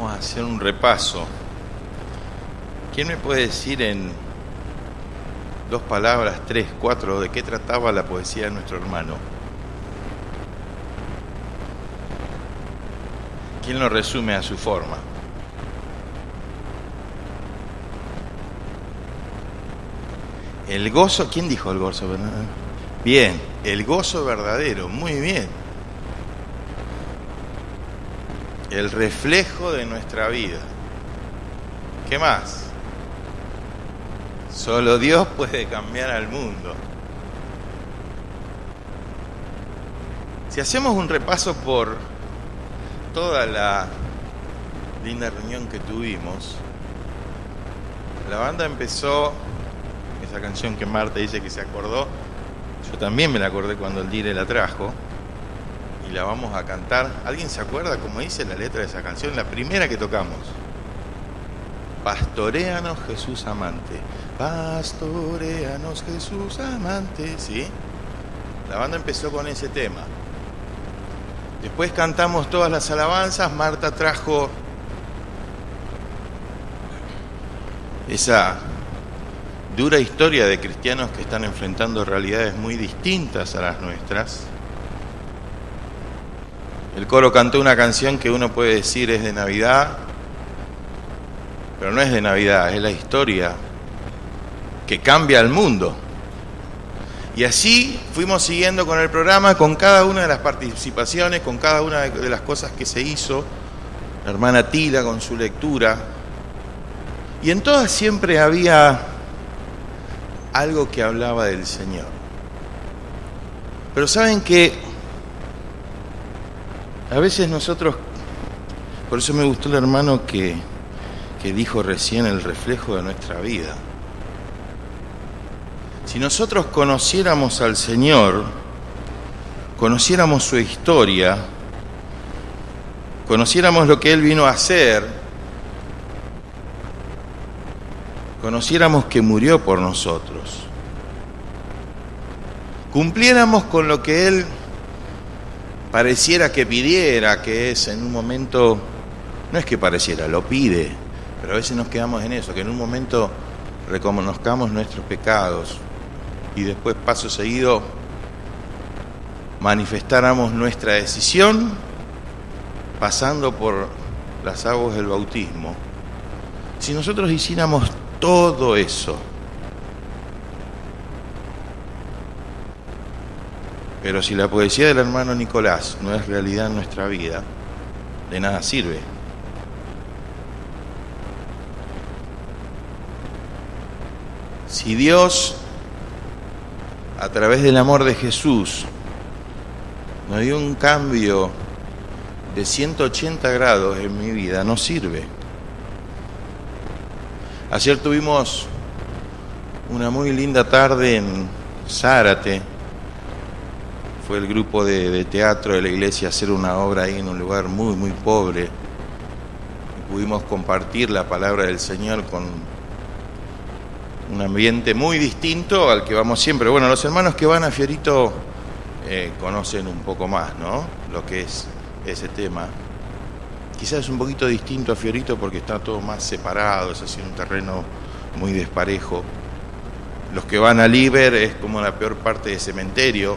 Vamos a hacer un repaso. ¿Quién me puede decir en 2 palabras, 3, 4, de qué trataba la poesía de nuestro hermano? ¿Quién lo resume a su forma? El gozo, ¿quién dijo el gozo verdadero? Bien, el gozo verdadero, muy bien. El reflejo de nuestra vida. ¿Qué más? Solo Dios puede cambiar al mundo. Si hacemos un repaso por toda la linda reunión que tuvimos, la banda empezó, esa canción que Marta dice que se acordó, yo también me la acordé cuando el Dire la trajo, y la vamos a cantar. ¿Alguien se acuerda cómo dice la letra de esa canción? La primera que tocamos. Pastoréanos Jesús amante, pastoréanos Jesús amante, ¿sí? La banda empezó con ese tema. Después cantamos todas las alabanzas. Marta trajo esa dura historia de cristianos que están enfrentando realidades muy distintas a las nuestras. El coro cantó una canción que uno puede decir es de Navidad, pero no es de Navidad, es la historia que cambia al mundo. Y así fuimos siguiendo con el programa, con cada una de las participaciones, con cada una de las cosas que se hizo. La hermana Tila con su lectura. Y en todas siempre había algo que hablaba del Señor. Pero saben que a veces nosotros, por eso me gustó el hermano que dijo recién el reflejo de nuestra vida. Si nosotros conociéramos al Señor, conociéramos su historia, conociéramos lo que Él vino a hacer, conociéramos que murió por nosotros, cumpliéramos con lo que Él pareciera que pidiera, que es en un momento, no es que pareciera, lo pide, pero a veces nos quedamos en eso, que en un momento reconozcamos nuestros pecados y después, paso seguido, manifestáramos nuestra decisión pasando por las aguas del bautismo. Si nosotros hiciéramos todo eso, pero si la poesía del hermano Nicolás no es realidad en nuestra vida, de nada sirve. Si Dios, a través del amor de Jesús, nos dio un cambio de 180 grados en mi vida, no sirve. Ayer tuvimos una muy linda tarde en Zárate. Fue el grupo de teatro de la iglesia a hacer una obra ahí en un lugar muy, muy pobre. Y pudimos compartir la palabra del Señor con un ambiente muy distinto al que vamos siempre. Bueno, los hermanos que van a Fiorito conocen un poco más, ¿no? Lo que es ese tema. Quizás es un poquito distinto a Fiorito porque está todo más separado, es así un terreno muy desparejo. Los que van a Liber es como la peor parte de cementerio.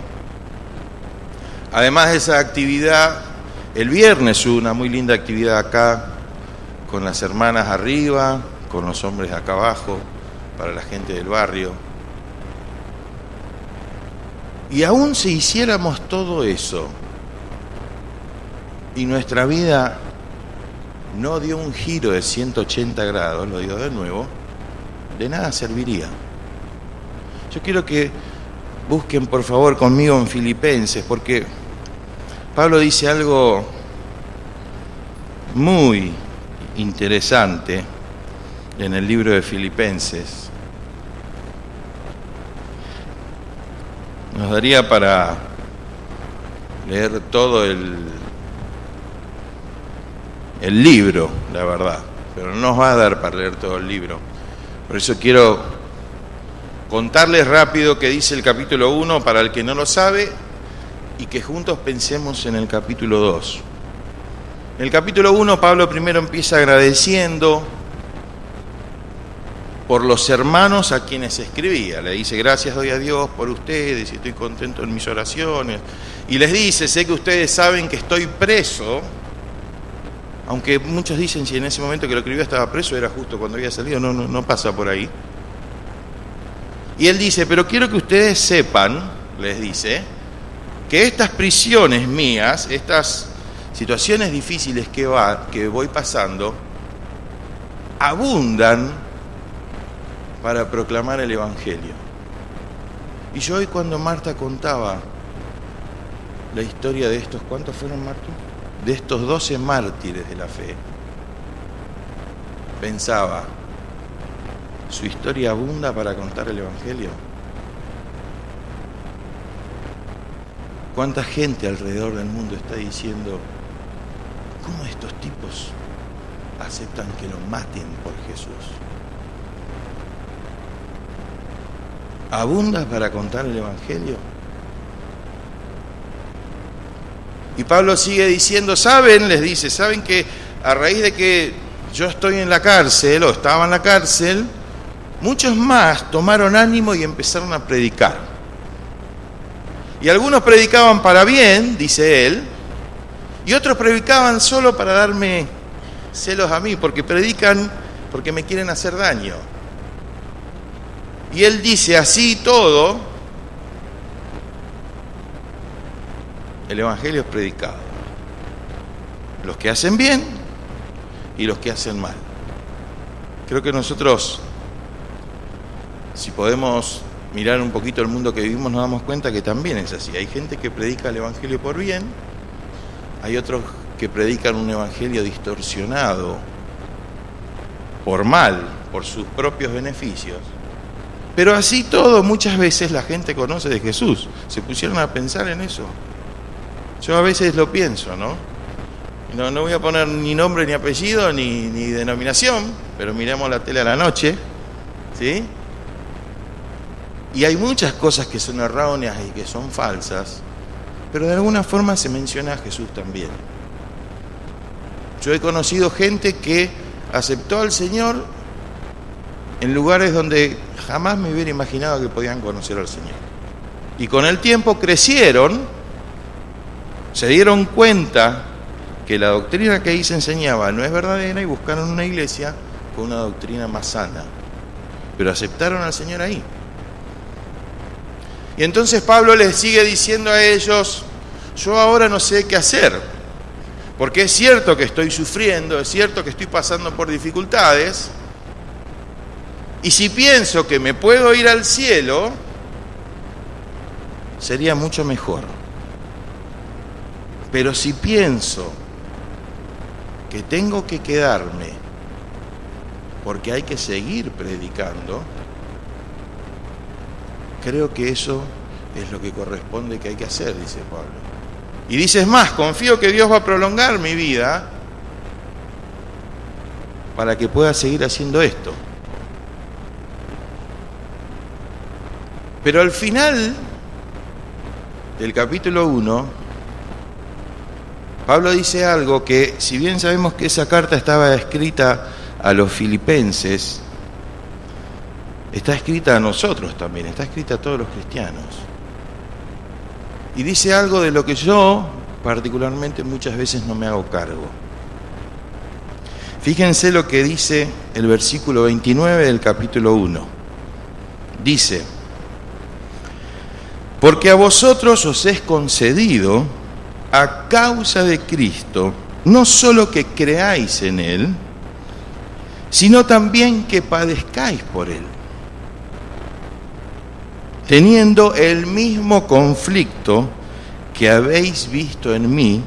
Además de esa actividad, el viernes hubo una muy linda actividad acá, con las hermanas arriba, con los hombres acá abajo, para la gente del barrio. Y aún si hiciéramos todo eso, y nuestra vida no dio un giro de 180 grados, lo digo de nuevo, de nada serviría. Yo quiero que busquen por favor conmigo en Filipenses, porque Pablo dice algo muy interesante en el libro de Filipenses. Nos daría para leer todo el libro, la verdad, pero no nos va a dar para leer todo el libro. Por eso quiero contarles rápido qué dice el capítulo 1 para el que no lo sabe y que juntos pensemos en el capítulo 2. En el capítulo 1, Pablo primero empieza agradeciendo por los hermanos a quienes escribía. Le dice: gracias doy a Dios por ustedes y estoy contento en mis oraciones. Y les dice: sé que ustedes saben que estoy preso, aunque muchos dicen si en ese momento que lo escribió estaba preso, era justo cuando había salido, no pasa por ahí. Y él dice: pero quiero que ustedes sepan, les dice, que estas prisiones mías, estas situaciones difíciles que voy pasando, abundan para proclamar el Evangelio. Y yo hoy, cuando Marta contaba la historia de estos, ¿cuántos fueron, Marta? De estos 12 mártires de la fe, pensaba: ¿su historia abunda para contar el Evangelio? ¿Cuánta gente alrededor del mundo está diciendo: ¿cómo estos tipos aceptan que lo maten por Jesús? ¿Abunda para contar el Evangelio? Y Pablo sigue diciendo: ¿saben? Les dice: ¿saben que a raíz de que yo estoy en la cárcel, o estaba en la cárcel, muchos más tomaron ánimo y empezaron a predicar? Y algunos predicaban para bien, dice él, y otros predicaban solo para darme celos a mí, porque predican porque me quieren hacer daño. Y él dice: así todo, el Evangelio es predicado. Los que hacen bien y los que hacen mal. Creo que nosotros, si podemos mirar un poquito el mundo que vivimos, nos damos cuenta que también es así. Hay gente que predica el Evangelio por bien, hay otros que predican un Evangelio distorsionado por mal, por sus propios beneficios. Pero así todo, muchas veces la gente conoce de Jesús. ¿Se pusieron a pensar en eso? Yo a veces lo pienso, ¿no? No voy a poner ni nombre, ni apellido, ni denominación, pero miramos la tele a la noche, ¿sí? Y hay muchas cosas que son erróneas y que son falsas, pero de alguna forma se menciona a Jesús también. Yo he conocido gente que aceptó al Señor en lugares donde jamás me hubiera imaginado que podían conocer al Señor. Y con el tiempo crecieron, se dieron cuenta que la doctrina que ahí se enseñaba no es verdadera y buscaron una iglesia con una doctrina más sana. Pero aceptaron al Señor ahí. Y entonces Pablo les sigue diciendo a ellos: yo ahora no sé qué hacer, porque es cierto que estoy sufriendo, es cierto que estoy pasando por dificultades, y si pienso que me puedo ir al cielo, sería mucho mejor. Pero si pienso que tengo que quedarme porque hay que seguir predicando, creo que eso es lo que corresponde que hay que hacer, dice Pablo. Y dice: es más, confío que Dios va a prolongar mi vida para que pueda seguir haciendo esto. Pero al final del capítulo 1, Pablo dice algo que, si bien sabemos que esa carta estaba escrita a los filipenses, está escrita a nosotros también, está escrita a todos los cristianos. Y dice algo de lo que yo, particularmente, muchas veces no me hago cargo. Fíjense lo que dice el versículo 29 del capítulo 1. Dice: porque a vosotros os es concedido, a causa de Cristo, no solo que creáis en Él, sino también que padezcáis por Él, teniendo el mismo conflicto que habéis visto en mí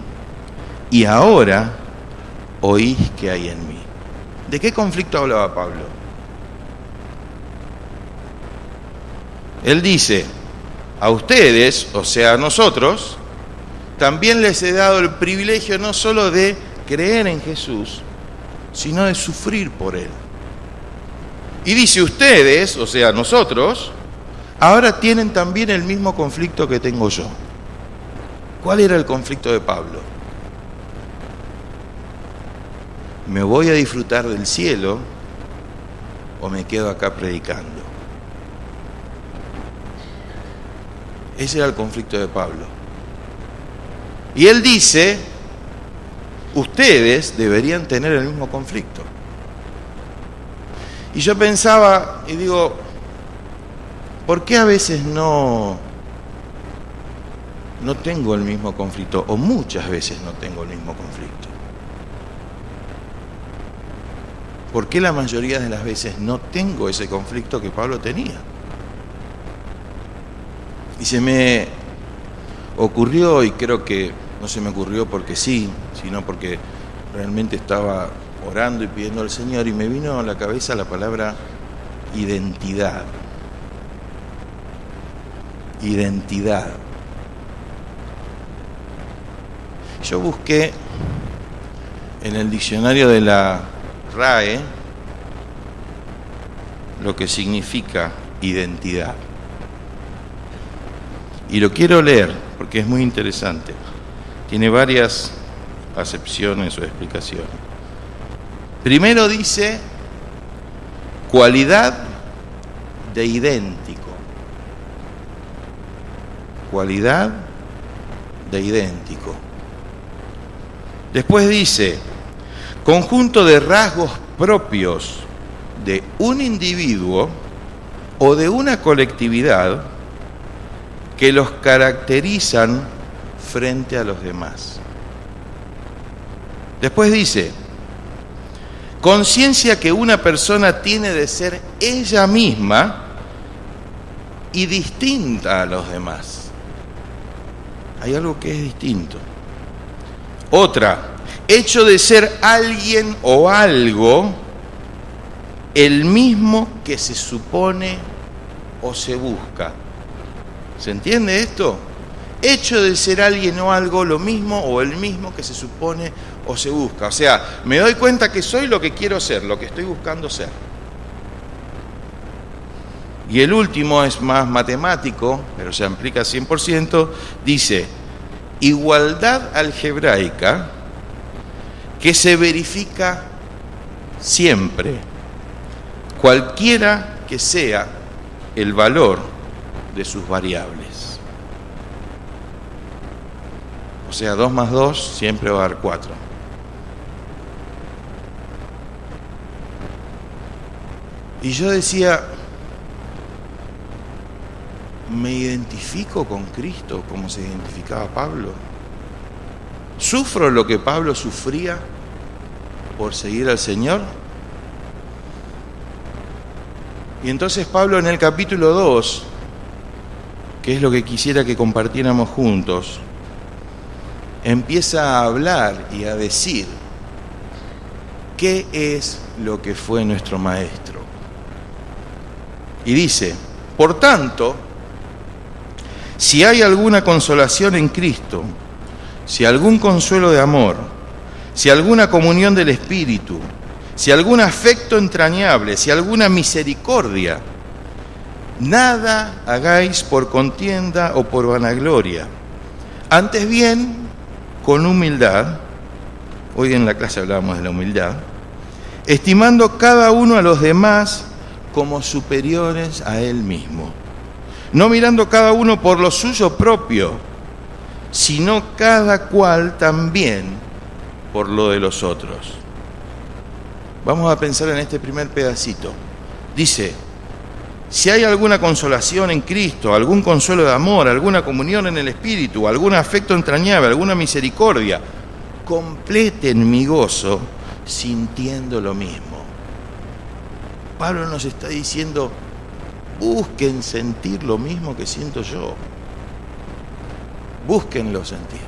y ahora oís que hay en mí. ¿De qué conflicto hablaba Pablo? Él dice: a ustedes, o sea, a nosotros, también les he dado el privilegio no solo de creer en Jesús, sino de sufrir por Él. Y dice: ustedes, o sea, nosotros, ahora tienen también el mismo conflicto que tengo yo. ¿Cuál era el conflicto de Pablo? ¿me voy a disfrutar del cielo o me quedo acá predicando? Ese era el conflicto de Pablo. Y él dice, ustedes deberían tener el mismo conflicto. Y yo pensaba y digo, ¿por qué a veces no tengo el mismo conflicto? O muchas veces no tengo el mismo conflicto. ¿Por qué la mayoría de las veces no tengo ese conflicto que Pablo tenía? Y se me ocurrió, y creo que no se me ocurrió porque sí, sino porque realmente estaba orando y pidiendo al Señor, y me vino a la cabeza la palabra identidad. Identidad. Yo busqué en el diccionario de la RAE lo que significa identidad. Y lo quiero leer porque es muy interesante. Tiene varias acepciones o explicaciones. Primero dice cualidad de idéntico. Cualidad de idéntico. Después dice conjunto de rasgos propios de un individuo o de una colectividad que los caracterizan frente a los demás. Después dice, conciencia que una persona tiene de ser ella misma y distinta a los demás. Hay algo que es distinto. Otra, hecho de ser alguien o algo el mismo que se supone o se busca. ¿Se entiende esto? Hecho de ser alguien o algo lo mismo o el mismo que se supone o se busca. O sea, me doy cuenta que soy lo que quiero ser, lo que estoy buscando ser. Y el último es más matemático, pero se aplica 100%, dice, igualdad algebraica que se verifica siempre, cualquiera que sea el valor de sus variables. O sea, 2 más 2 siempre va a dar 4. Y yo decía, ¿me identifico con Cristo como se identificaba Pablo? ¿Sufro lo que Pablo sufría por seguir al Señor? Y entonces Pablo en el capítulo 2, que es lo que quisiera que compartiéramos juntos, empieza a hablar y a decir qué es lo que fue nuestro Maestro. Y dice, por tanto, si hay alguna consolación en Cristo, si algún consuelo de amor, si alguna comunión del Espíritu, si algún afecto entrañable, si alguna misericordia, nada hagáis por contienda o por vanagloria, antes bien, con humildad, hoy en la clase hablábamos de la humildad, estimando cada uno a los demás como superiores a él mismo, no mirando cada uno por lo suyo propio, sino cada cual también por lo de los otros. Vamos a pensar en este primer pedacito. Dice, si hay alguna consolación en Cristo, algún consuelo de amor, alguna comunión en el Espíritu, algún afecto entrañable, alguna misericordia, completen mi gozo sintiendo lo mismo. Pablo nos está diciendo, busquen sentir lo mismo que siento yo. Búsquenlo sentir.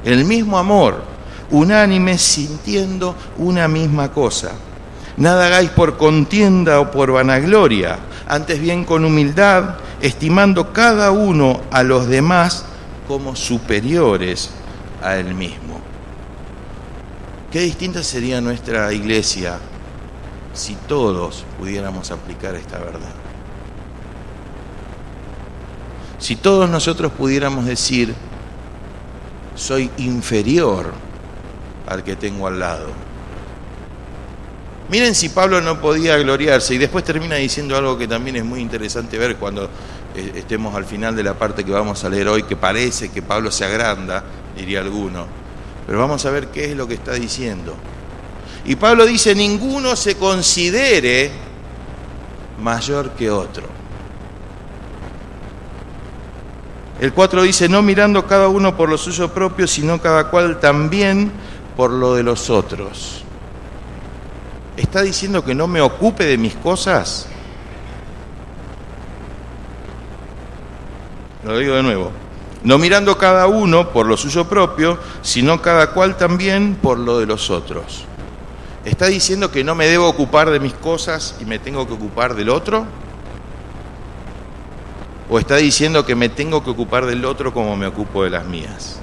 El mismo amor, unánime, sintiendo una misma cosa. Nada hagáis por contienda o por vanagloria, antes bien con humildad, estimando cada uno a los demás como superiores a él mismo. Qué distinta sería nuestra iglesia si todos pudiéramos aplicar esta verdad. Si todos nosotros pudiéramos decir, soy inferior al que tengo al lado. Miren si Pablo no podía gloriarse, y después termina diciendo algo que también es muy interesante ver cuando estemos al final de la parte que vamos a leer hoy, que parece que Pablo se agranda, diría alguno, pero vamos a ver qué es lo que está diciendo. Y Pablo dice: ninguno se considere mayor que otro. El 4 dice: no mirando cada uno por lo suyo propio, sino cada cual también por lo de los otros. ¿Está diciendo que no me ocupe de mis cosas? Lo digo de nuevo. No mirando cada uno por lo suyo propio, sino cada cual también por lo de los otros. ¿Está diciendo que no me debo ocupar de mis cosas y me tengo que ocupar del otro? ¿O está diciendo que me tengo que ocupar del otro como me ocupo de las mías?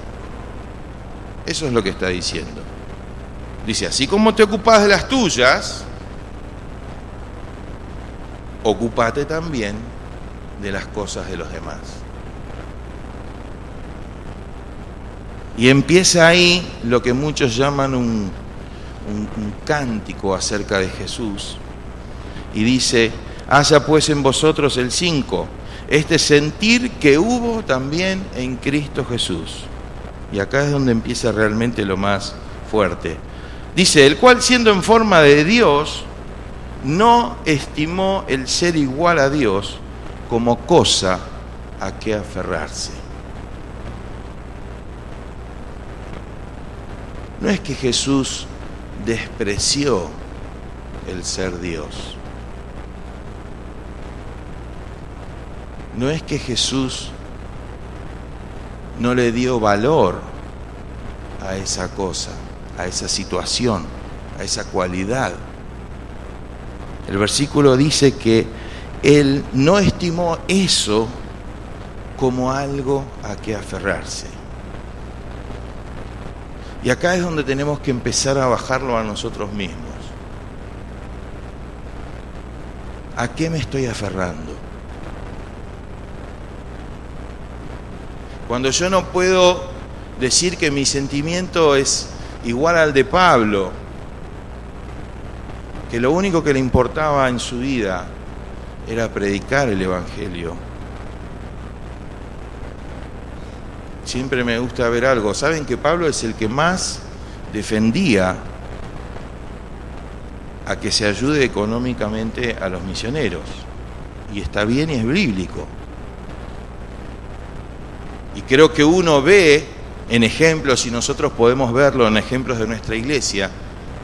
Eso es lo que está diciendo. Dice: así como te ocupas de las tuyas, ocúpate también de las cosas de los demás. Y empieza ahí lo que muchos llaman un cántico acerca de Jesús. Y dice: haya pues en vosotros el 5, este sentir que hubo también en Cristo Jesús. Y acá es donde empieza realmente lo más fuerte. Dice: el cual, siendo en forma de Dios, no estimó el ser igual a Dios como cosa a que aferrarse. No es que Jesús despreció el ser Dios. No es que Jesús no le dio valor a esa cosa, a esa situación, a esa cualidad. El versículo dice que Él no estimó eso como algo a que aferrarse. Y acá es donde tenemos que empezar a bajarlo a nosotros mismos. ¿A qué me estoy aferrando? Cuando yo no puedo decir que mi sentimiento es igual al de Pablo, que lo único que le importaba en su vida era predicar el Evangelio. Siempre me gusta ver algo. ¿Saben que Pablo es el que más defendía a que se ayude económicamente a los misioneros? Y está bien y es bíblico. Y creo que uno ve en ejemplos, y nosotros podemos verlo en ejemplos de nuestra iglesia,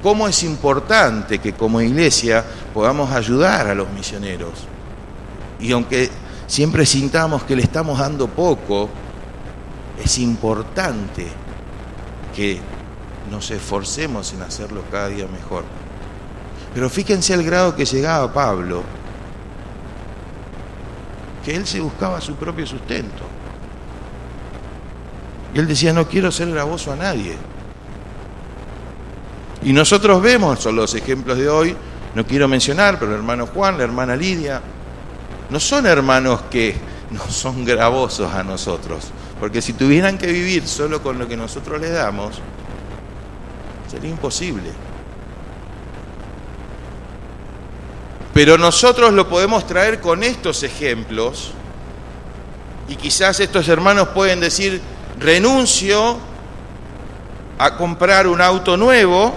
cómo es importante que como iglesia podamos ayudar a los misioneros. Y aunque siempre sintamos que le estamos dando poco, es importante que nos esforcemos en hacerlo cada día mejor. Pero fíjense al grado que llegaba Pablo, que él se buscaba su propio sustento. Y él decía: no quiero ser gravoso a nadie. Y nosotros vemos, son los ejemplos de hoy, no quiero mencionar, pero el hermano Juan, la hermana Lidia, no son hermanos que no son gravosos a nosotros, porque si tuvieran que vivir solo con lo que nosotros les damos, sería imposible. Pero nosotros lo podemos traer con estos ejemplos, y quizás estos hermanos pueden decir: renuncio a comprar un auto nuevo,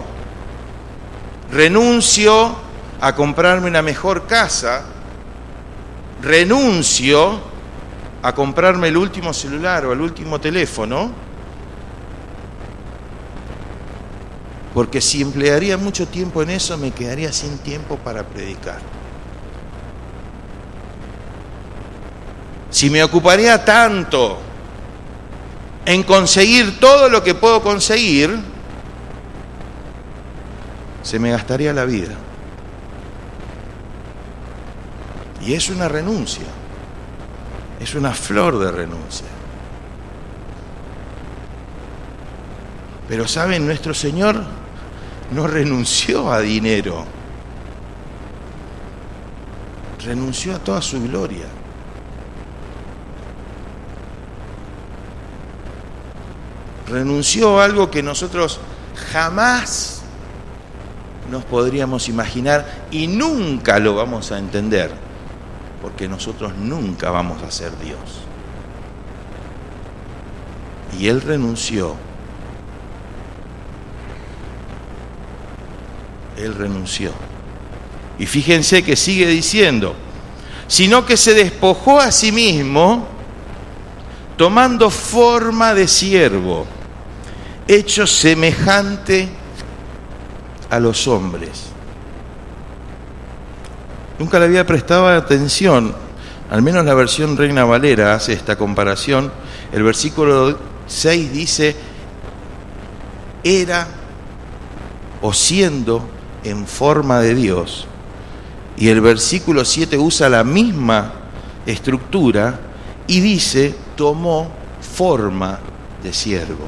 renuncio a comprarme una mejor casa, renuncio a comprarme el último celular o el último teléfono, porque si emplearía mucho tiempo en eso, me quedaría sin tiempo para predicar. Si me ocuparía tanto en conseguir todo lo que puedo conseguir, se me gastaría la vida. Y es una renuncia, es una flor de renuncia. Pero ¿saben? Nuestro Señor no renunció a dinero, renunció a toda su gloria. Renunció a algo que nosotros jamás nos podríamos imaginar y nunca lo vamos a entender, porque nosotros nunca vamos a ser Dios. Y Él renunció. Él renunció. Y fíjense que sigue diciendo, sino que se despojó a sí mismo, tomando forma de siervo, hecho semejante a los hombres. Nunca le había prestado atención, al menos la versión Reina Valera hace esta comparación. El versículo 6 dice, era o siendo en forma de Dios. Y el versículo 7 usa la misma estructura y dice, tomó forma de siervo.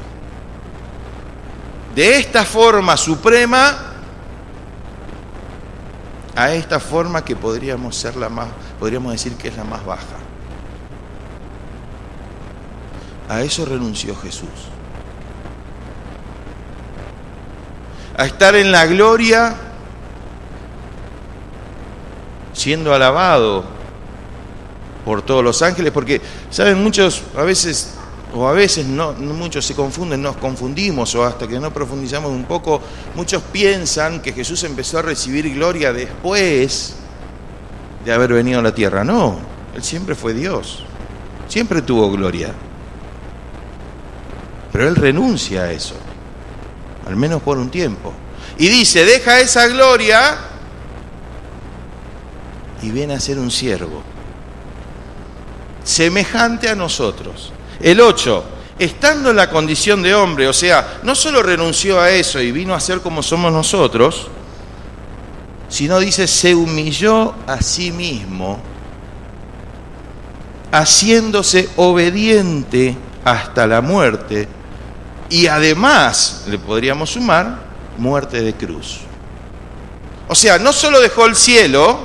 De esta forma suprema a esta forma que podríamos decir que es la más baja. A eso renunció Jesús. A estar en la gloria, siendo alabado por todos los ángeles, porque, ¿saben? Muchos a veces no, muchos se confunden, nos confundimos, o hasta que no profundizamos un poco, muchos piensan que Jesús empezó a recibir gloria después de haber venido a la tierra. No, Él siempre fue Dios, siempre tuvo gloria. Pero Él renuncia a eso, al menos por un tiempo. Y dice, deja esa gloria y viene a ser un siervo, semejante a nosotros. El 8, estando en la condición de hombre, o sea, no solo renunció a eso y vino a ser como somos nosotros, sino dice, se humilló a sí mismo, haciéndose obediente hasta la muerte, y además, le podríamos sumar, muerte de cruz. O sea, no solo dejó el cielo,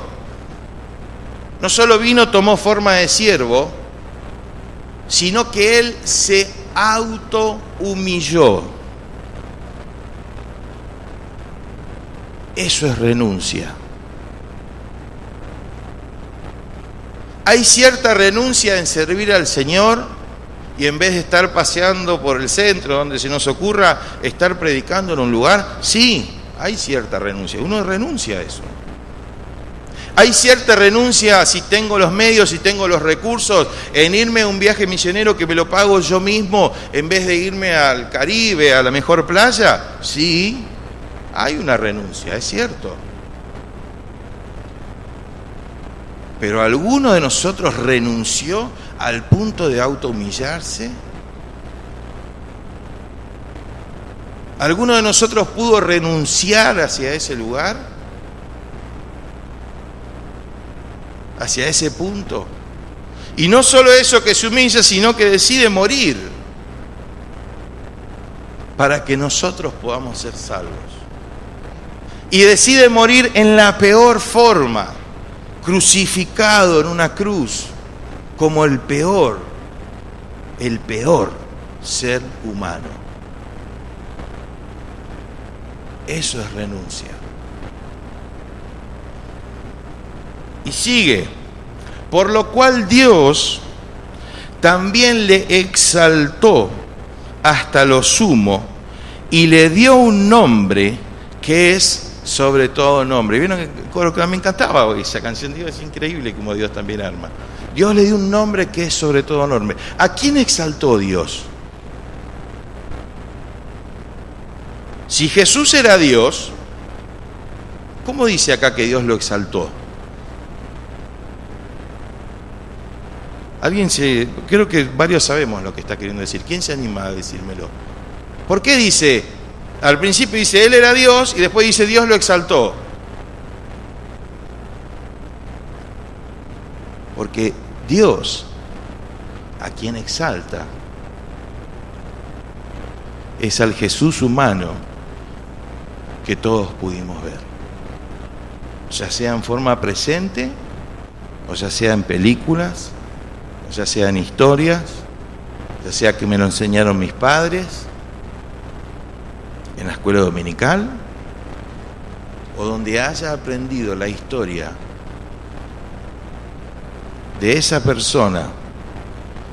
no solo vino, tomó forma de siervo, sino que Él se auto-humilló. Eso es renuncia. Hay cierta renuncia en servir al Señor y en vez de estar paseando por el centro donde se nos ocurra estar predicando en un lugar, sí, hay cierta renuncia. Uno renuncia a eso. Hay cierta renuncia, si tengo los medios, si tengo los recursos, en irme a un viaje misionero que me lo pago yo mismo en vez de irme al Caribe, a la mejor playa. Sí, hay una renuncia, es cierto. Pero ¿alguno de nosotros renunció al punto de autohumillarse? ¿Alguno de nosotros pudo renunciar hacia ese lugar? ¿Hacia ese punto? Y no solo eso, que se humilla, sino que decide morir para que nosotros podamos ser salvos. Y decide morir en la peor forma, crucificado en una cruz, como el peor ser humano. Eso es renuncia. Y sigue, por lo cual Dios también le exaltó hasta lo sumo y le dio un nombre que es sobre todo nombre. ¿Vieron el coro que me encantaba hoy? Esa canción, Dios, es increíble como Dios también arma. Dios le dio un nombre que es sobre todo nombre. ¿A quién exaltó Dios? Si Jesús era Dios, ¿cómo dice acá que Dios lo exaltó? Creo que varios sabemos lo que está queriendo decir. ¿Quién se anima a decírmelo? ¿Por qué dice, al principio dice, Él era Dios, y después dice, Dios lo exaltó? Porque Dios, a quien exalta, es al Jesús humano que todos pudimos ver. Ya sea en forma presente, o ya sea en películas, ya sea en historias, ya sea que me lo enseñaron mis padres, en las escuela dominical o donde haya aprendido la historia de esa persona,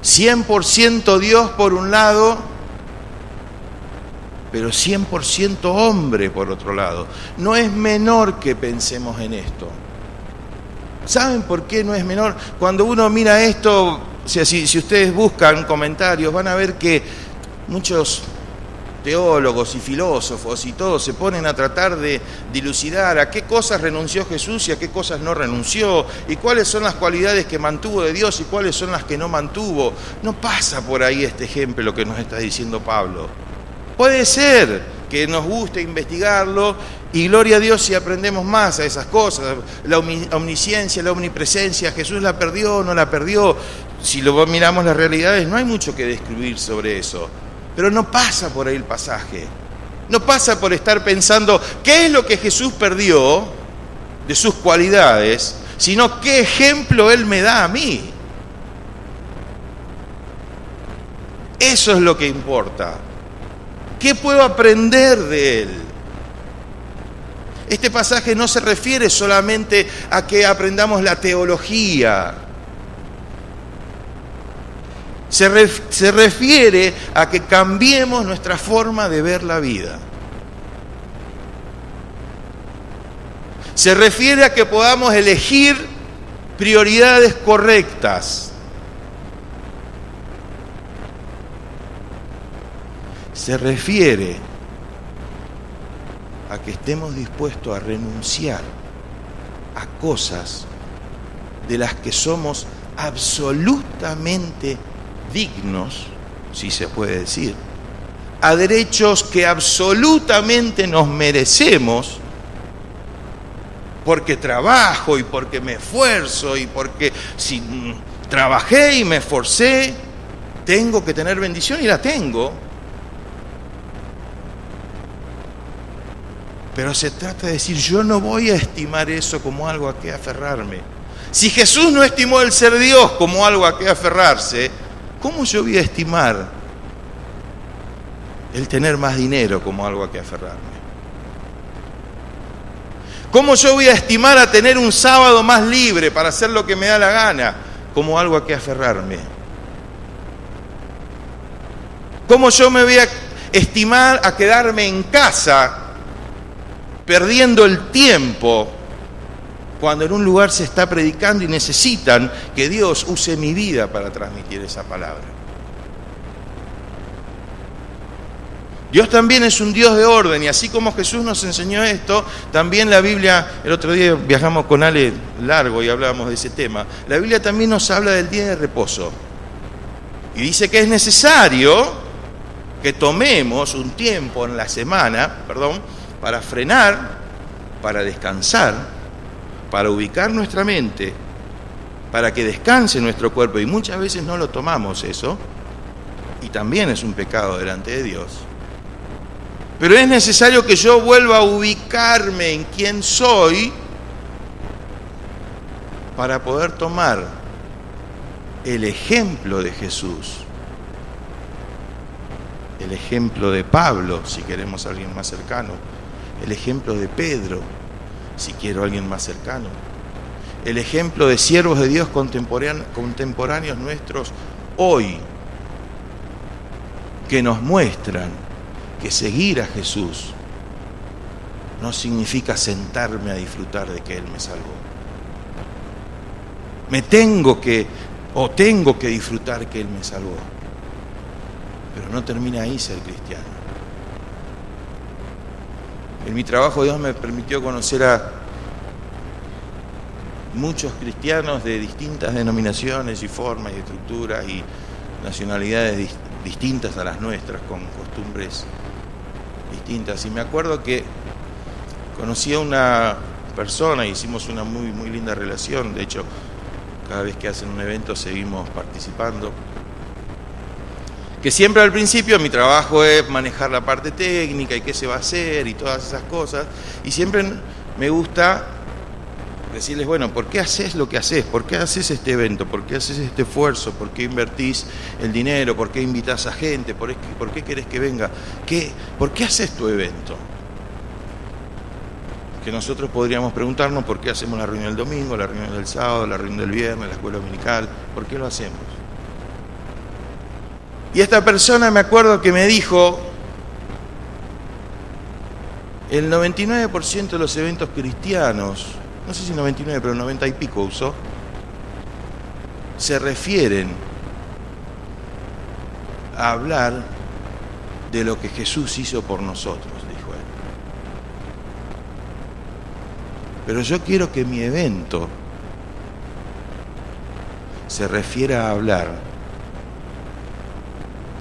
100% Dios por un lado, pero 100% hombre por otro lado. No es menor que pensemos en esto. ¿Saben por qué no es menor? Cuando uno mira esto, o sea, si ustedes buscan comentarios, van a ver que muchos teólogos y filósofos y todos se ponen a tratar de dilucidar a qué cosas renunció Jesús y a qué cosas no renunció, y cuáles son las cualidades que mantuvo de Dios y cuáles son las que no mantuvo. No pasa por ahí este ejemplo lo que nos está diciendo Pablo. Puede ser que nos guste investigarlo y gloria a Dios si aprendemos más a esas cosas, la omnisciencia, la omnipresencia, Jesús la perdió o no la perdió. Si lo miramos las realidades, no hay mucho que describir sobre eso. Pero no pasa por ahí el pasaje. No pasa por estar pensando qué es lo que Jesús perdió de sus cualidades, sino qué ejemplo Él me da a mí. Eso es lo que importa. ¿Qué puedo aprender de Él? Este pasaje no se refiere solamente a que aprendamos la teología. Se refiere a que cambiemos nuestra forma de ver la vida. Se refiere a que podamos elegir prioridades correctas. Se refiere a que estemos dispuestos a renunciar a cosas de las que somos absolutamente dignos, si se puede decir, a derechos que absolutamente nos merecemos, porque trabajo y porque me esfuerzo y porque si trabajé y me esforcé, tengo que tener bendición y la tengo. Pero se trata de decir, yo no voy a estimar eso como algo a qué aferrarme. Si Jesús no estimó el ser Dios como algo a qué aferrarse, ¿cómo yo voy a estimar el tener más dinero como algo a qué aferrarme? ¿Cómo yo voy a estimar a tener un sábado más libre para hacer lo que me da la gana como algo a qué aferrarme? ¿Cómo yo me voy a estimar a quedarme en casa perdiendo el tiempo cuando en un lugar se está predicando y necesitan que Dios use mi vida para transmitir esa palabra? Dios también es un Dios de orden, y así como Jesús nos enseñó esto, también la Biblia, el otro día viajamos con Ale largo y hablábamos de ese tema, la Biblia también nos habla del día de reposo. Y dice que es necesario que tomemos un tiempo en la semana, para frenar, para descansar, para ubicar nuestra mente, para que descanse nuestro cuerpo. Y muchas veces no lo tomamos eso, y también es un pecado delante de Dios. Pero es necesario que yo vuelva a ubicarme en quién soy para poder tomar el ejemplo de Jesús, el ejemplo de Pablo, si queremos a alguien más cercano, el ejemplo de Pedro, si quiero a alguien más cercano, el ejemplo de siervos de Dios contemporáneos nuestros hoy, que nos muestran que seguir a Jesús no significa sentarme a disfrutar de que Él me salvó. Tengo que disfrutar que Él me salvó. Pero no termina ahí ser cristiano. En mi trabajo Dios me permitió conocer a muchos cristianos de distintas denominaciones y formas y estructuras y nacionalidades distintas a las nuestras, con costumbres distintas. Y me acuerdo que conocí a una persona y hicimos una muy, muy linda relación. De hecho, cada vez que hacen un evento seguimos participando. Que siempre al principio mi trabajo es manejar la parte técnica y qué se va a hacer y todas esas cosas. Y siempre me gusta Decirles, bueno, ¿por qué haces lo que haces? ¿Por qué haces este evento? ¿Por qué haces este esfuerzo? ¿Por qué invertís el dinero? ¿Por qué invitas a gente? ¿Por qué querés que venga? ¿Por qué haces tu evento? Que nosotros podríamos preguntarnos por qué hacemos la reunión del domingo, la reunión del sábado, la reunión del viernes, la escuela dominical. ¿Por qué lo hacemos? Y esta persona me acuerdo que me dijo, el 99% de los eventos cristianos, no sé si 99, pero 90 y pico usó, se refieren a hablar de lo que Jesús hizo por nosotros, dijo él. Pero yo quiero que mi evento se refiera a hablar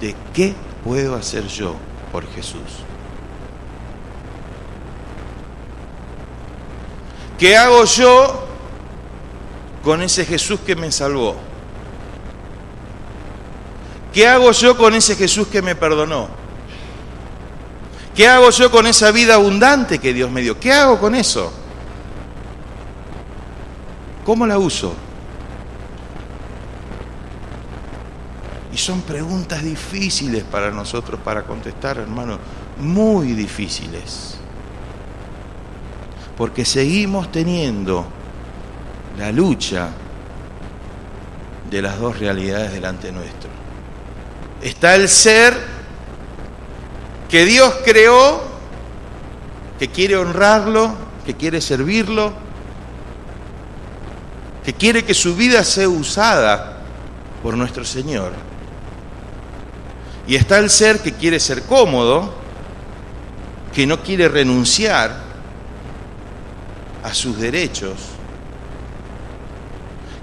de qué puedo hacer yo por Jesús. ¿Qué hago yo con ese Jesús que me salvó? ¿Qué hago yo con ese Jesús que me perdonó? ¿Qué hago yo con esa vida abundante que Dios me dio? ¿Qué hago con eso? ¿Cómo la uso? Y son preguntas difíciles para nosotros para contestar, hermano, muy difíciles. Porque seguimos teniendo la lucha de las dos realidades delante nuestro. Está el ser que Dios creó, que quiere honrarlo, que quiere servirlo, que quiere que su vida sea usada por nuestro Señor. Y está el ser que quiere ser cómodo, que no quiere renunciar a sus derechos,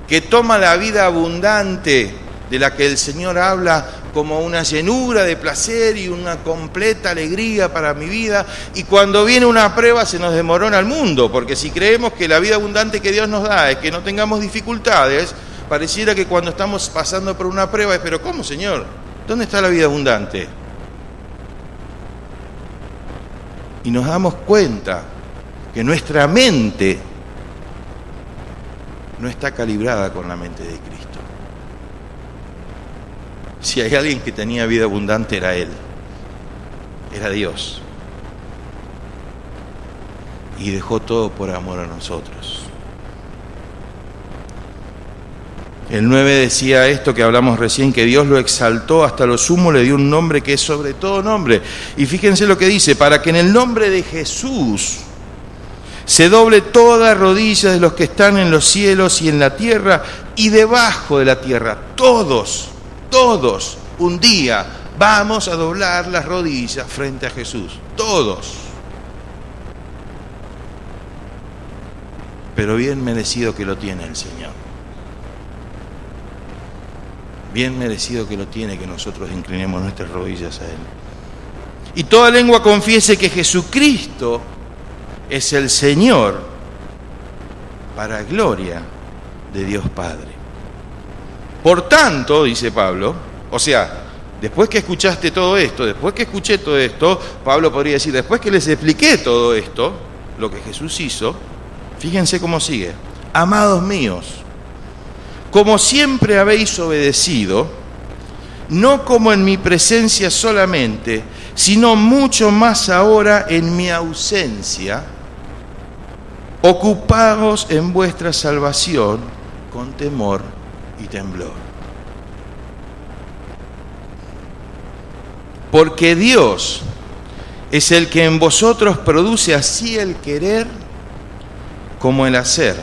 que toma la vida abundante de la que el Señor habla como una llenura de placer y una completa alegría para mi vida, y cuando viene una prueba se nos desmorona el mundo, porque si creemos que la vida abundante que Dios nos da es que no tengamos dificultades, pareciera que cuando estamos pasando por una prueba es, pero ¿cómo, Señor? ¿Dónde está la vida abundante? Y nos damos cuenta que nuestra mente no está calibrada con la mente de Cristo. Si hay alguien que tenía vida abundante era Él, era Dios. Y dejó todo por amor a nosotros. El 9 decía esto que hablamos recién, que Dios lo exaltó hasta lo sumo, le dio un nombre que es sobre todo nombre. Y fíjense lo que dice, para que en el nombre de Jesús se doble toda rodilla de los que están en los cielos y en la tierra y debajo de la tierra. Todos, un día vamos a doblar las rodillas frente a Jesús. Todos. Pero bien merecido que lo tiene el Señor. Bien merecido que lo tiene que nosotros inclinemos nuestras rodillas a Él. Y toda lengua confiese que Jesucristo es el Señor, para gloria de Dios Padre. Por tanto, dice Pablo, o sea, después que escuchaste todo esto, después que escuché todo esto, Pablo podría decir, después que les expliqué todo esto, lo que Jesús hizo, fíjense cómo sigue. Amados míos, como siempre habéis obedecido, no como en mi presencia solamente, sino mucho más ahora en mi ausencia, ocupaos en vuestra salvación con temor y temblor. Porque Dios es el que en vosotros produce así el querer como el hacer,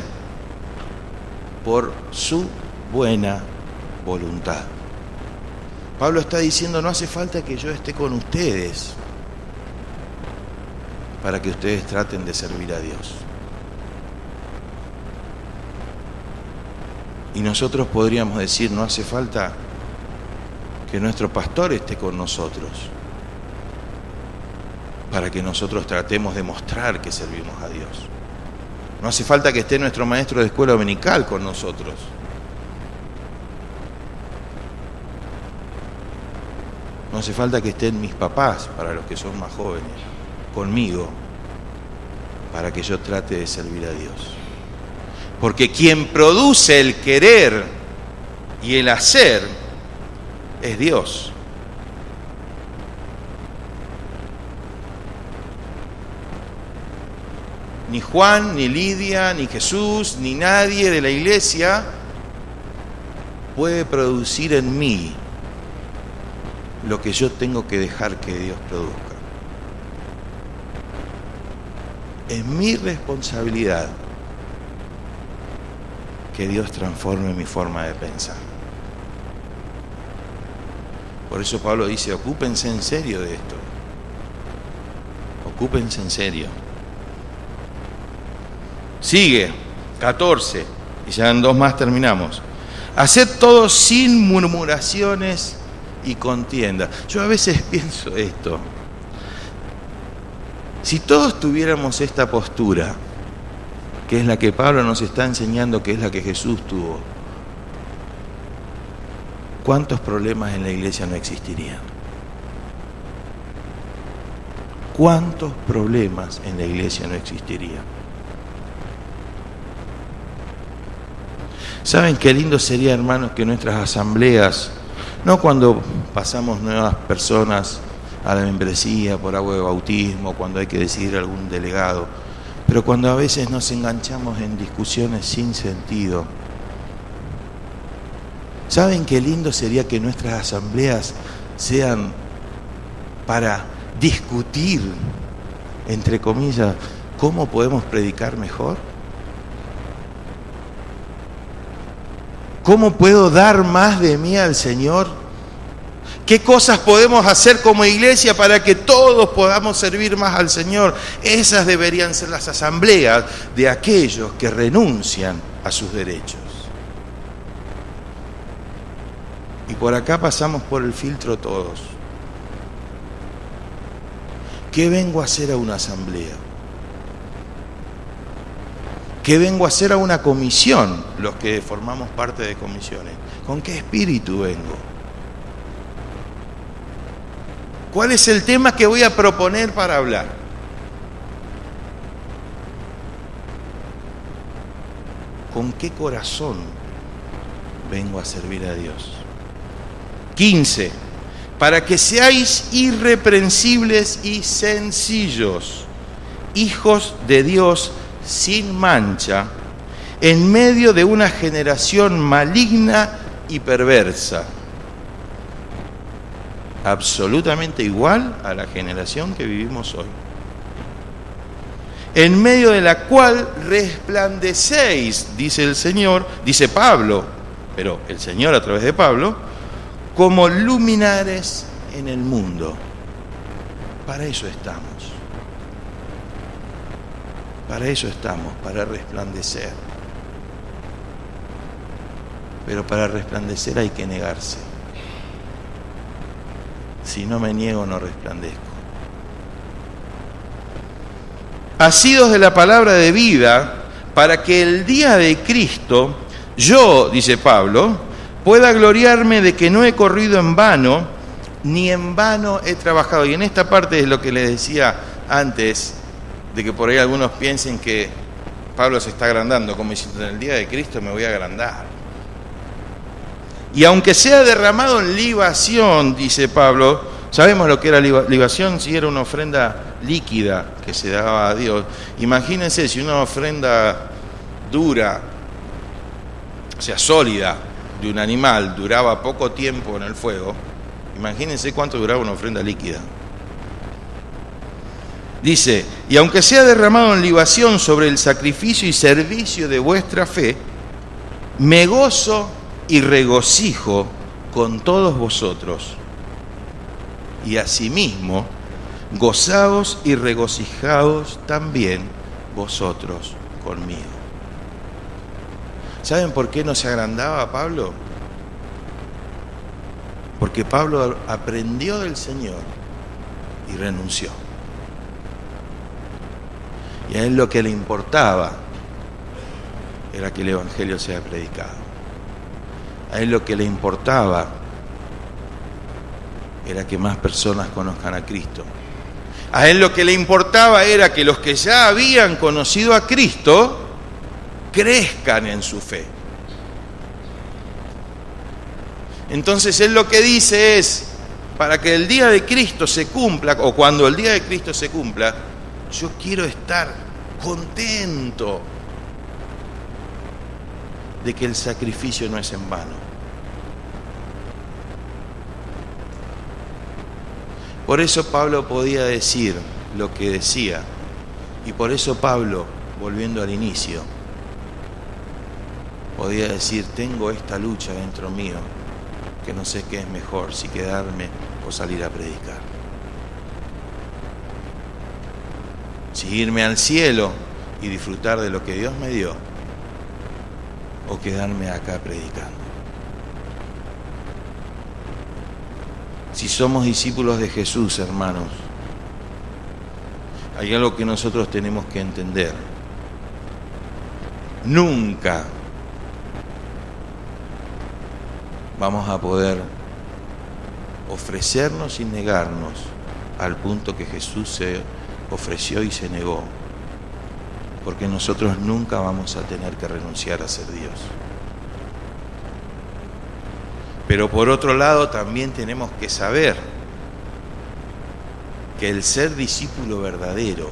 por su buena voluntad. Pablo está diciendo, no hace falta que yo esté con ustedes para que ustedes traten de servir a Dios. Y nosotros podríamos decir, no hace falta que nuestro pastor esté con nosotros para que nosotros tratemos de mostrar que servimos a Dios. No hace falta que esté nuestro maestro de escuela dominical con nosotros. No hace falta que estén mis papás, para los que son más jóvenes, conmigo, para que yo trate de servir a Dios. Porque quien produce el querer y el hacer es Dios. Ni Juan, ni Lidia, ni Jesús, ni nadie de la iglesia puede producir en mí lo que yo tengo que dejar que Dios produzca. Es mi responsabilidad que Dios transforme mi forma de pensar. Por eso Pablo dice, ocúpense en serio de esto. Ocúpense en serio. Sigue, 14, y ya en 2 más terminamos. Haced todo sin murmuraciones y contienda. Yo a veces pienso esto. Si todos tuviéramos esta postura, que es la que Pablo nos está enseñando, que es la que Jesús tuvo, ¿cuántos problemas en la iglesia no existirían? ¿Cuántos problemas en la iglesia no existirían? ¿Saben qué lindo sería, hermanos, que nuestras asambleas, no cuando pasamos nuevas personas a la membresía por agua de bautismo, cuando hay que decidir algún delegado, pero cuando a veces nos enganchamos en discusiones sin sentido? ¿Saben qué lindo sería que nuestras asambleas sean para discutir, entre comillas, cómo podemos predicar mejor? ¿Cómo puedo dar más de mí al Señor? ¿Qué cosas podemos hacer como iglesia para que todos podamos servir más al Señor? Esas deberían ser las asambleas de aquellos que renuncian a sus derechos. Y por acá pasamos por el filtro todos. ¿Qué vengo a hacer a una asamblea? ¿Qué vengo a hacer a una comisión, los que formamos parte de comisiones? ¿Con qué espíritu vengo? ¿Cuál es el tema que voy a proponer para hablar? ¿Con qué corazón vengo a servir a Dios? 15. Para que seáis irreprensibles y sencillos, hijos de Dios sin mancha, en medio de una generación maligna y perversa, absolutamente igual a la generación que vivimos hoy, en medio de la cual resplandecéis, dice el Señor, dice Pablo, pero el Señor a través de Pablo, como luminares en el mundo. Para eso estamos. Para eso estamos, para resplandecer. Pero para resplandecer hay que negarse. Si no me niego, no resplandezco. Asidos de la palabra de vida, para que el día de Cristo, yo, dice Pablo, pueda gloriarme de que no he corrido en vano, ni en vano he trabajado. Y en esta parte es lo que les decía antes, de que por ahí algunos piensen que Pablo se está agrandando, como diciendo, en el día de Cristo me voy a agrandar. Y aunque sea derramado en libación, dice Pablo, sabemos lo que era libación, si era una ofrenda líquida que se daba a Dios. Imagínense si una ofrenda dura, o sea, sólida, de un animal, duraba poco tiempo en el fuego, imagínense cuánto duraba una ofrenda líquida. Dice, y aunque sea derramado en libación sobre el sacrificio y servicio de vuestra fe, me gozo y regocijo con todos vosotros. Y asimismo, gozaos y regocijaos también vosotros conmigo. ¿Saben por qué no se agrandaba Pablo? Porque Pablo aprendió del Señor y renunció. Y a él lo que le importaba era que el Evangelio sea predicado. A él lo que le importaba era que más personas conozcan a Cristo. A él lo que le importaba era que los que ya habían conocido a Cristo crezcan en su fe. Entonces Él lo que dice es, para que el día de Cristo se cumpla, o cuando el día de Cristo se cumpla, yo quiero estar contento de que el sacrificio no es en vano. Por eso Pablo podía decir lo que decía, y por eso Pablo, volviendo al inicio, podía decir, tengo esta lucha dentro mío, que no sé qué es mejor, si quedarme o salir a predicar. Si irme al cielo y disfrutar de lo que Dios me dio, o quedarme acá predicando. Si somos discípulos de Jesús, hermanos, hay algo que nosotros tenemos que entender. Nunca vamos a poder ofrecernos y negarnos al punto que Jesús se ofreció y se negó, porque nosotros nunca vamos a tener que renunciar a ser Dios. Pero por otro lado también tenemos que saber que el ser discípulo verdadero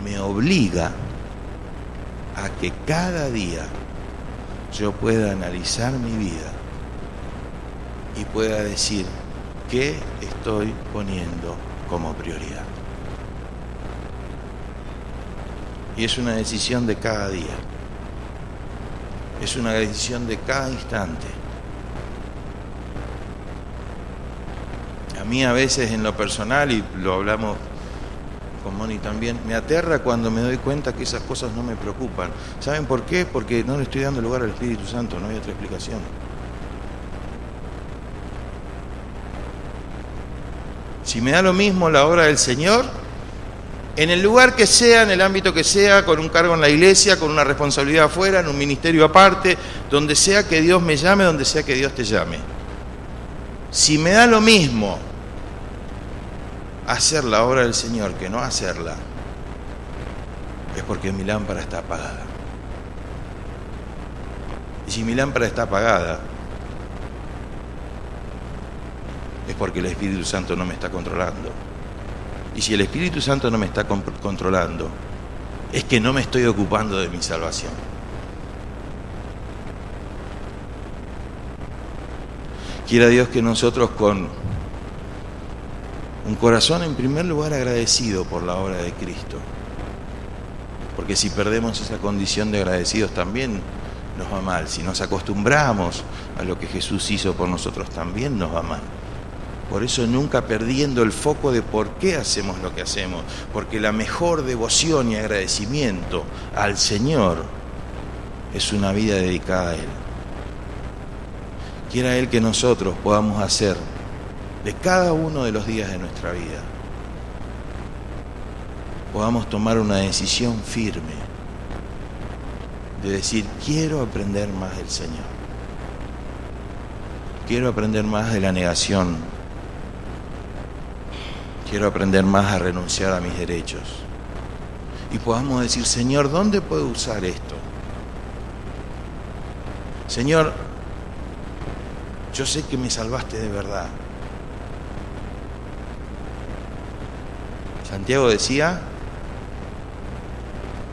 me obliga a que cada día yo pueda analizar mi vida y pueda decir qué estoy poniendo como prioridad. Y es una decisión de cada día. Es una decisión de cada instante. A mí a veces en lo personal, y lo hablamos con Moni también, me aterra cuando me doy cuenta que esas cosas no me preocupan. ¿Saben por qué? Porque no le estoy dando lugar al Espíritu Santo, no hay otra explicación. Si me da lo mismo la obra del Señor, en el lugar que sea, en el ámbito que sea, con un cargo en la iglesia, con una responsabilidad afuera, en un ministerio aparte, donde sea que Dios me llame, donde sea que Dios te llame. Si me da lo mismo hacer la obra del Señor que no hacerla, es porque mi lámpara está apagada. Y si mi lámpara está apagada, es porque el Espíritu Santo no me está controlando. Y si el Espíritu Santo no me está controlando, es que no me estoy ocupando de mi salvación. Quiera Dios que nosotros, con un corazón en primer lugar agradecido por la obra de Cristo, porque si perdemos esa condición de agradecidos también nos va mal. Si nos acostumbramos a lo que Jesús hizo por nosotros también nos va mal. Por eso nunca perdiendo el foco de por qué hacemos lo que hacemos, porque la mejor devoción y agradecimiento al Señor es una vida dedicada a Él. Quiera Él que nosotros podamos hacer de cada uno de los días de nuestra vida, podamos tomar una decisión firme de decir, quiero aprender más del Señor, quiero aprender más de la negación, quiero aprender más a renunciar a mis derechos. Y podamos decir, Señor, ¿dónde puedo usar esto? Señor, yo sé que me salvaste de verdad. Santiago decía,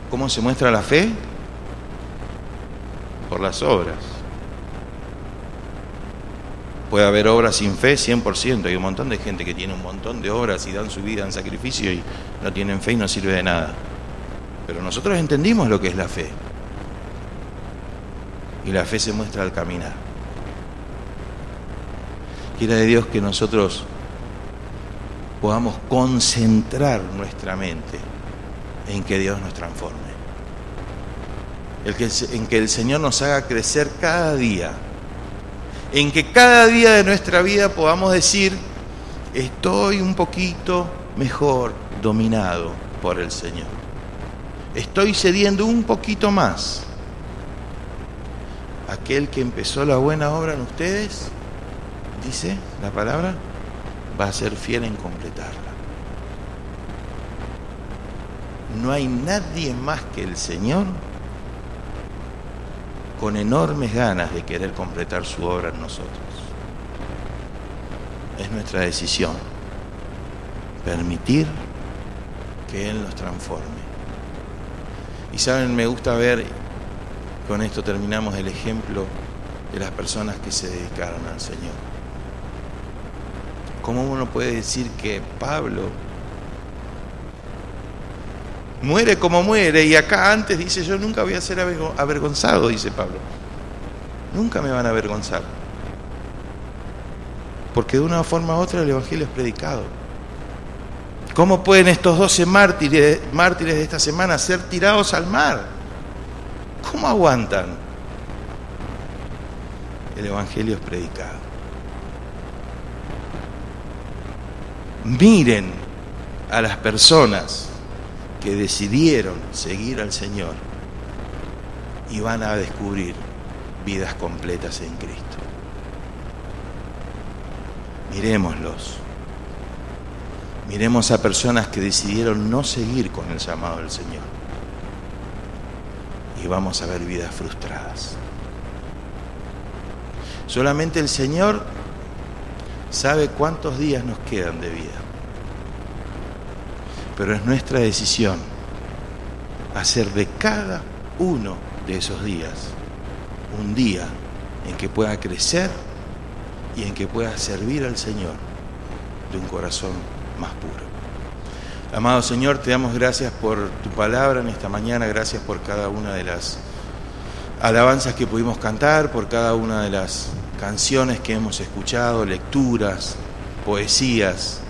¿cómo se muestra la fe? Por las obras. Puede haber obras sin fe, 100%. Hay un montón de gente que tiene un montón de obras y dan su vida en sacrificio y no tienen fe y no sirve de nada. Pero nosotros entendimos lo que es la fe. Y la fe se muestra al caminar. Quiera de Dios que nosotros podamos concentrar nuestra mente en que Dios nos transforme. En que el Señor nos haga crecer cada día. En que cada día de nuestra vida podamos decir, estoy un poquito mejor dominado por el Señor. Estoy cediendo un poquito más. Aquel que empezó la buena obra en ustedes, dice la palabra, va a ser fiel en completarla. No hay nadie más que el Señor con enormes ganas de querer completar su obra en nosotros. Es nuestra decisión permitir que Él nos transforme. Y saben, me gusta ver, con esto terminamos, el ejemplo de las personas que se dedicaron al Señor. ¿Cómo uno puede decir que Pablo muere como muere? Y acá antes dice, yo nunca voy a ser avergonzado, dice Pablo. Nunca me van a avergonzar. Porque de una forma u otra el Evangelio es predicado. ¿Cómo pueden estos 12 mártires de esta semana ser tirados al mar? ¿Cómo aguantan? El Evangelio es predicado. Miren a las personas que decidieron seguir al Señor y van a descubrir vidas completas en Cristo. Miremoslos. Miremos a personas que decidieron no seguir con el llamado del Señor. Y vamos a ver vidas frustradas. Solamente el Señor sabe cuántos días nos quedan de vida. Pero es nuestra decisión hacer de cada uno de esos días un día en que pueda crecer y en que pueda servir al Señor de un corazón más puro. Amado Señor, te damos gracias por tu palabra en esta mañana, gracias por cada una de las alabanzas que pudimos cantar, por cada una de las canciones que hemos escuchado, lecturas, poesías.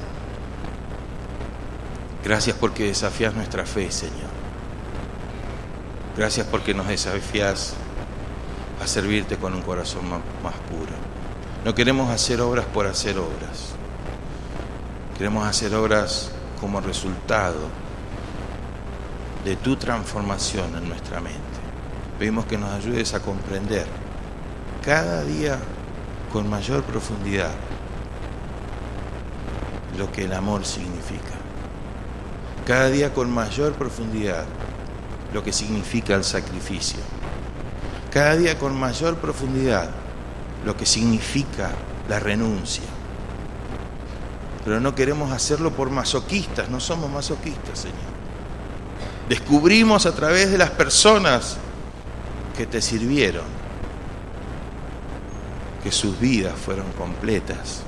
Gracias porque desafías nuestra fe, Señor. Gracias porque nos desafías a servirte con un corazón más puro. No queremos hacer obras por hacer obras. Queremos hacer obras como resultado de tu transformación en nuestra mente. Pedimos que nos ayudes a comprender cada día con mayor profundidad lo que el amor significa. Cada día con mayor profundidad lo que significa el sacrificio. Cada día con mayor profundidad lo que significa la renuncia. Pero no queremos hacerlo por masoquistas, no somos masoquistas, Señor. Descubrimos a través de las personas que te sirvieron que sus vidas fueron completas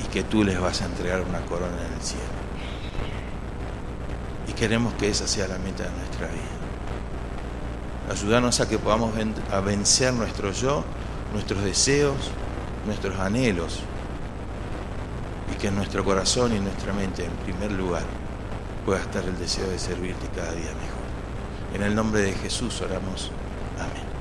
y que tú les vas a entregar una corona en el cielo. Y queremos que esa sea la meta de nuestra vida. Ayúdanos a que podamos a vencer nuestro yo, nuestros deseos, nuestros anhelos, y que en nuestro corazón y en nuestra mente, en primer lugar, pueda estar el deseo de servirte cada día mejor. En el nombre de Jesús oramos. Amén.